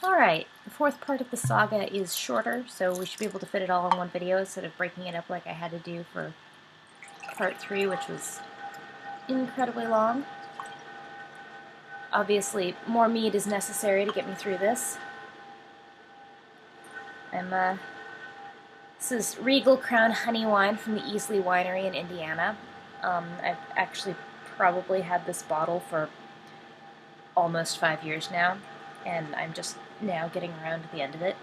Alright, the fourth part of the saga is shorter, so we should be able to fit it all in one video instead of breaking it up like I had to do for part 3, which was incredibly long. Obviously, more mead is necessary to get me through this. This is Regal Crown Honey Wine from the Easley Winery in Indiana. I've actually probably had this bottle for almost 5 years now, and I'm just now getting around to the end of it.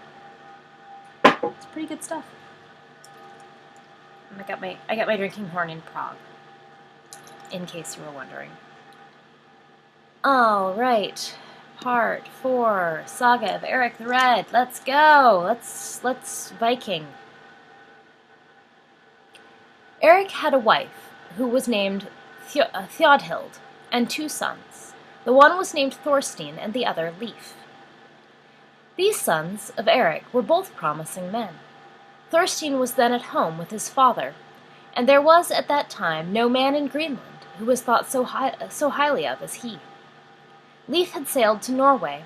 It's pretty good stuff. And I got my drinking horn in Prague, in case you were wondering. All right, part 4, Saga of Erik the Red. Let's go. Let's Viking. Erik had a wife who was named Theodhild, and 2 sons. The one was named Thorstein, and the other Leif. These sons of Erik were both promising men. Thorstein was then at home with his father, and there was at that time no man in Greenland who was thought so highly of as he. Leif had sailed to Norway,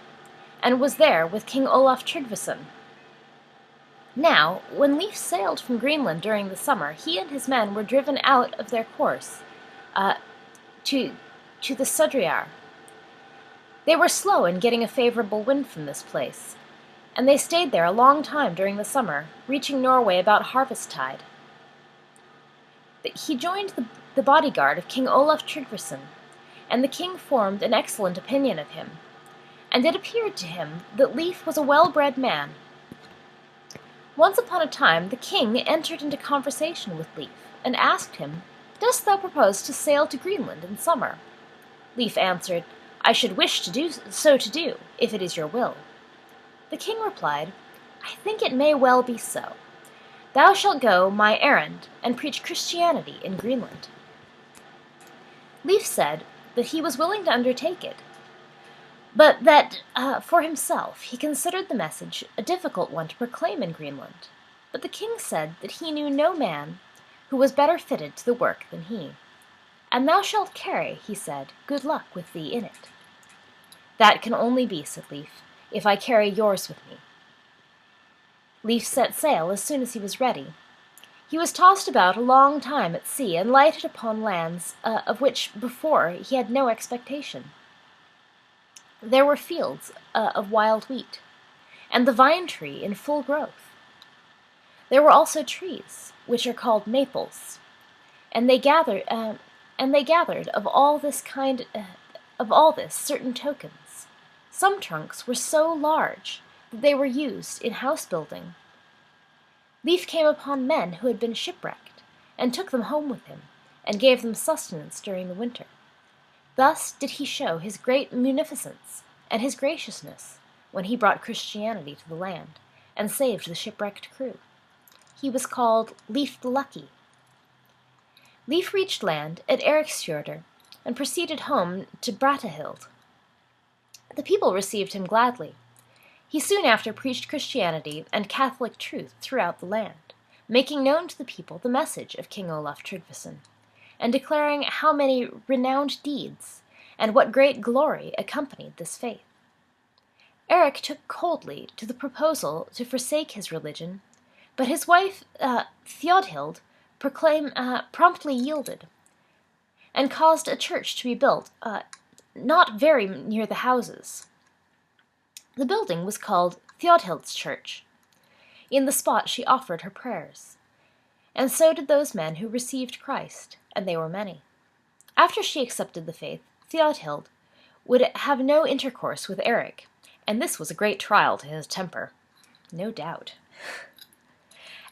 and was there with King Olaf Tryggvason. Now, when Leif sailed from Greenland during the summer, he and his men were driven out of their course to the Sudreyar. They were slow in getting a favorable wind from this place, and they stayed there a long time during the summer, reaching Norway about harvest-tide. He joined the bodyguard of King Olaf Tryggvason, and the king formed an excellent opinion of him, and it appeared to him that Leif was a well-bred man. Once upon a time the king entered into conversation with Leif, and asked him, "Dost thou propose to sail to Greenland in summer?" Leif answered, "I should wish to do, if it is your will." The king replied, "I think it may well be so. Thou shalt go my errand, and preach Christianity in Greenland." Leif said that he was willing to undertake it, but that, for himself, he considered the message a difficult one to proclaim in Greenland. But the king said that he knew no man who was better fitted to the work than he. "And thou shalt carry," he said, "good luck with thee in it." "That can only be," said Leif, "if I carry yours with me." Leif set sail as soon as he was ready. He was tossed about a long time at sea, and lighted upon lands of which before he had no expectation. There were fields of wild wheat, and the vine tree in full growth. There were also trees, which are called maples, and they gathered of all this certain tokens. Some trunks were so large that they were used in house building. Leif came upon men who had been shipwrecked, and took them home with him, and gave them sustenance during the winter. Thus did he show his great munificence and his graciousness when he brought Christianity to the land, and saved the shipwrecked crew. He was called Leif the Lucky. Leif reached land at Eriksfjordur, and proceeded home to Brattahlid. The people received him gladly. He soon after preached Christianity and Catholic truth throughout the land, making known to the people the message of King Olaf Tryggvason, and declaring how many renowned deeds and what great glory accompanied this faith. Erik took coldly to the proposal to forsake his religion, but his wife Theodhild promptly yielded, and caused a church to be built not very near the houses. The building was called Theodhild's Church. In the spot she offered her prayers, and so did those men who received Christ, and they were many. After she accepted the faith, Theodhild would have no intercourse with Erik, and this was a great trial to his temper, no doubt.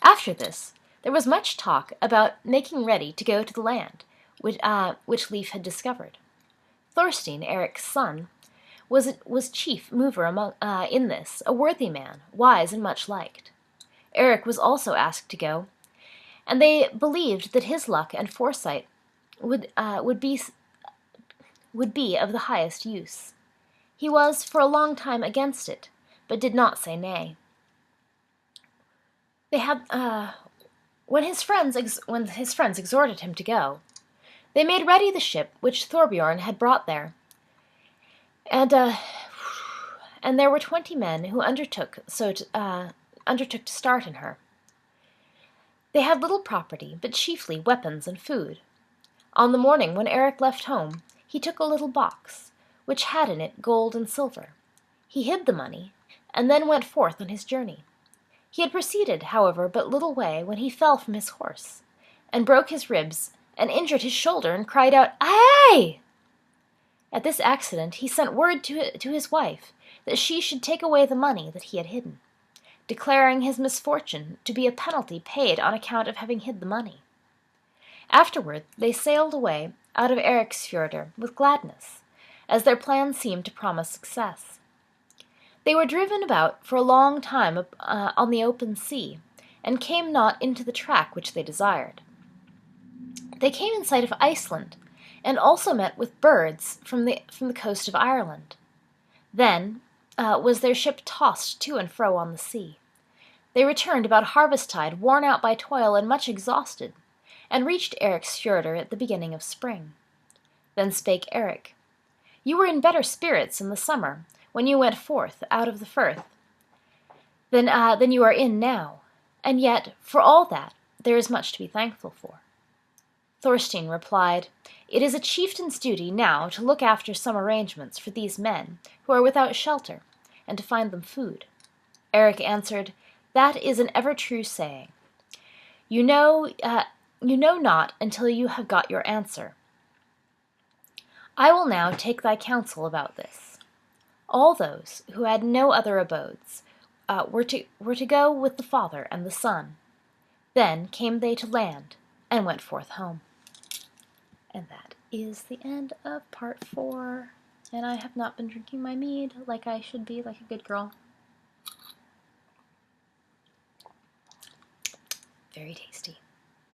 After this, there was much talk about making ready to go to the land, which Leif had discovered. Thorstein, Erik's son, was chief mover in this, a worthy man, wise and much liked. Erik was also asked to go, and they believed that his luck and foresight would be of the highest use. He was for a long time against it, but did not say nay. When his friends exhorted him to go, they made ready the ship which Thorbjorn had brought there, and and there were 20 men who undertook to start in her. They had little property, but chiefly weapons and food. On the morning when Erik left home, he took a little box, which had in it gold and silver. He hid the money, and then went forth on his journey. He had proceeded, however, but little way when he fell from his horse, and broke his ribs, and injured his shoulder, and cried out, "Aye!" At this accident he sent word to his wife that she should take away the money that he had hidden, declaring his misfortune to be a penalty paid on account of having hid the money. Afterward they sailed away out of Eriksfjordur with gladness, as their plan seemed to promise success. They were driven about for a long time on the open sea, and came not into the track which they desired. They came in sight of Iceland, and also met with birds from the coast of Ireland. Then was their ship tossed to and fro on the sea. They returned about harvest-tide, worn out by toil and much exhausted, and reached Eriksfjordur at the beginning of spring. Then spake Erik, "You were in better spirits in the summer, when you went forth out of the firth, than you are in now, and yet, for all that, there is much to be thankful for." Thorstein replied, "It is a chieftain's duty now to look after some arrangements for these men who are without shelter, and to find them food." Erik answered, "That is an ever true saying. You know not until you have got your answer. I will now take thy counsel about this." All those who had no other abodes were to go with the father and the son. Then came they to land, and went forth home. And that is the end of part 4. And I have not been drinking my mead like I should be, like a good girl. Very tasty.